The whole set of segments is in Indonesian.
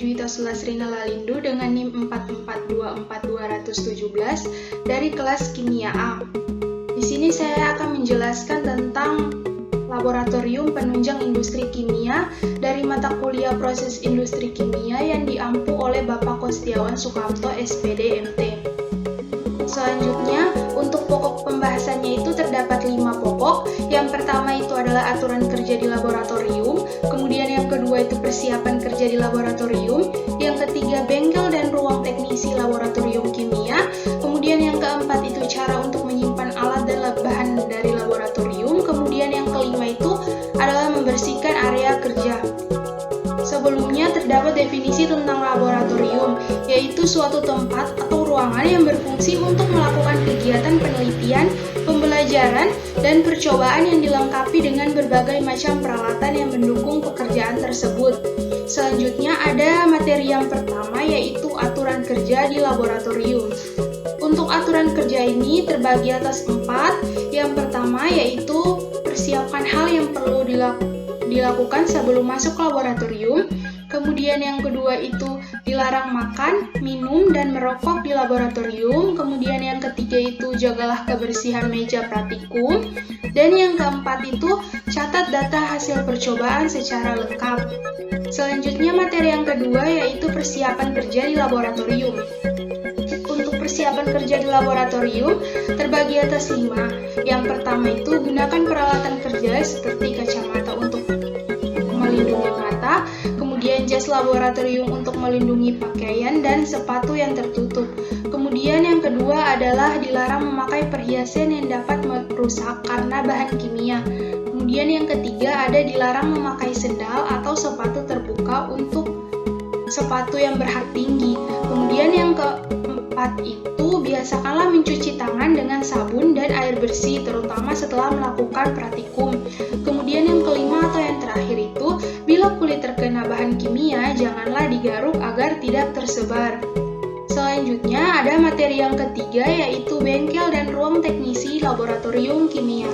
Juwita Sulasrina Lalindu dengan NIM 4424217 dari kelas Kimia A. Di sini saya akan menjelaskan tentang Laboratorium Penunjang Industri Kimia dari mata kuliah Proses Industri Kimia yang diampu oleh Bapak Kostiawan Sukamto, SPD, MT. Selanjutnya, untuk pokok pembahasannya itu terdapat 5 pokok. Yang pertama itu adalah aturan kerja di laboratorium, kemudian yang kedua itu persiapan kerja di laboratorium, yang ketiga bengkel dan ruang teknisi laboratorium kimia, kemudian yang keempat itu cara untuk menyimpan alat dan bahan dari laboratorium, kemudian yang kelima itu adalah membersihkan area kerja. Sebelumnya terdapat definisi tentang laboratorium, yaitu suatu tempat atau ruangan yang berfungsi untuk melakukan kegiatan penelitian, pembelajaran, dan percobaan yang dilengkapi dengan berbagai macam peralatan yang mendukung pekerjaan tersebut. Selanjutnya ada materi yang pertama, yaitu aturan kerja di laboratorium. Untuk aturan kerja ini terbagi atas 4. Yang pertama yaitu persiapkan hal yang perlu dilakukan sebelum masuk laboratorium. Kemudian yang kedua itu dilarang makan, minum, dan merokok di laboratorium. Kemudian yang ketiga itu jagalah kebersihan meja praktikum. Dan yang keempat itu catat data hasil percobaan secara lengkap. Selanjutnya materi yang kedua yaitu persiapan kerja di laboratorium. Untuk persiapan kerja di laboratorium terbagi atas 5. Yang pertama itu gunakan peralatan kerja seperti kacamata untuk melindungi mata, kemudian jas laboratorium untuk melindungi pakaian dan sepatu yang tertutup. Kemudian yang kedua adalah dilarang memakai perhiasan yang dapat merusak karena bahan kimia. Kemudian yang ketiga ada dilarang memakai sendal atau sepatu terbuka untuk sepatu yang berhak tinggi. Kemudian yang keempat itu biasakanlah mencuci tangan dengan sabun dan air bersih, terutama setelah melakukan praktikum. Kemudian yang kelima atau yang terakhir itu, bila kulit terkena bahan kimia, janganlah digaruk agar tidak tersebar. Selanjutnya ada materi yang ketiga yaitu bengkel dan ruang teknisi laboratorium kimia.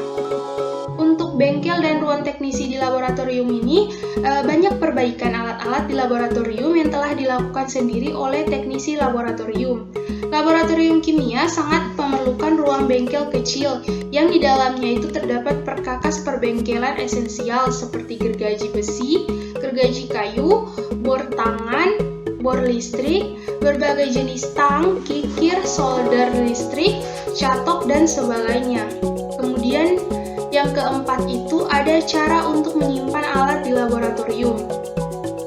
Untuk bengkel dan ruang teknisi di laboratorium ini, banyak perbaikan alat-alat di laboratorium yang telah dilakukan sendiri oleh teknisi laboratorium. Laboratorium kimia sangat memerlukan ruang bengkel kecil, yang di dalamnya itu terdapat perkakas perbengkelan esensial seperti gergaji besi, gergaji kayu, bor tangan, bor listrik, berbagai jenis tang, kikir, solder listrik, catok, dan sebagainya. Kemudian yang keempat itu ada cara untuk menyimpan alat di laboratorium.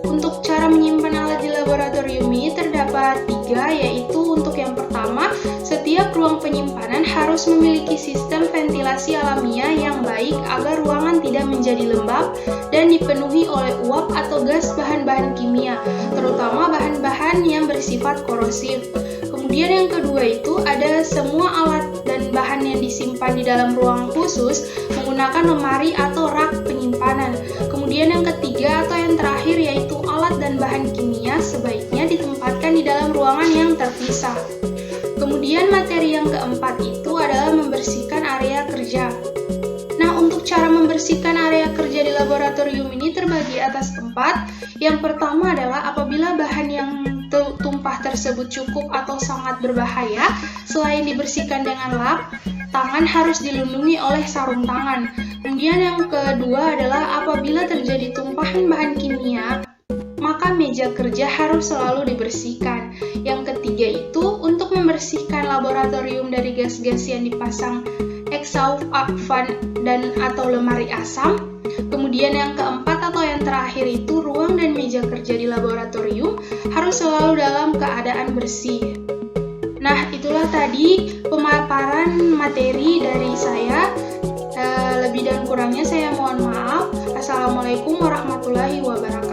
Untuk cara menyimpan alat di laboratorium ini terdapat 3, yaitu untuk yang pertama, setiap ruang penyimpanan harus memiliki sistem ventilasi alamiah yang baik agar ruangan tidak menjadi lembab dan dipenuhi oleh uap atau gas bahan-bahan kimia, terutama bahan-bahan yang bersifat korosif. Kemudian yang kedua itu ada semua alat dan bahan yang disimpan di dalam ruang khusus menggunakan lemari atau rak penyimpanan. Kemudian yang ketiga atau yang terakhir yaitu alat dan bahan kimia sebaiknya ditempatkan di dalam ruangan yang terpisah. Kemudian materi yang keempat itu adalah membersihkan area kerja. Nah, untuk cara membersihkan area kerja di laboratorium ini terbagi atas 4. Yang pertama adalah apabila bahan yang tumpah tersebut cukup atau sangat berbahaya, selain dibersihkan dengan lap, tangan harus dilindungi oleh sarung tangan. Kemudian yang kedua adalah apabila terjadi tumpahan bahan kimia, maka meja kerja harus selalu dibersihkan. Yang ketiga itu untuk membersihkan laboratorium dari gas-gas yang dipasang exhaust-fan dan atau lemari asam. Kemudian yang keempat atau yang terakhir itu ruang dan meja kerja di laboratorium harus selalu dalam keadaan bersih. Nah, itulah tadi pemaparan materi dari saya. Lebih dan kurangnya saya mohon maaf. Assalamualaikum warahmatullahi wabarakatuh.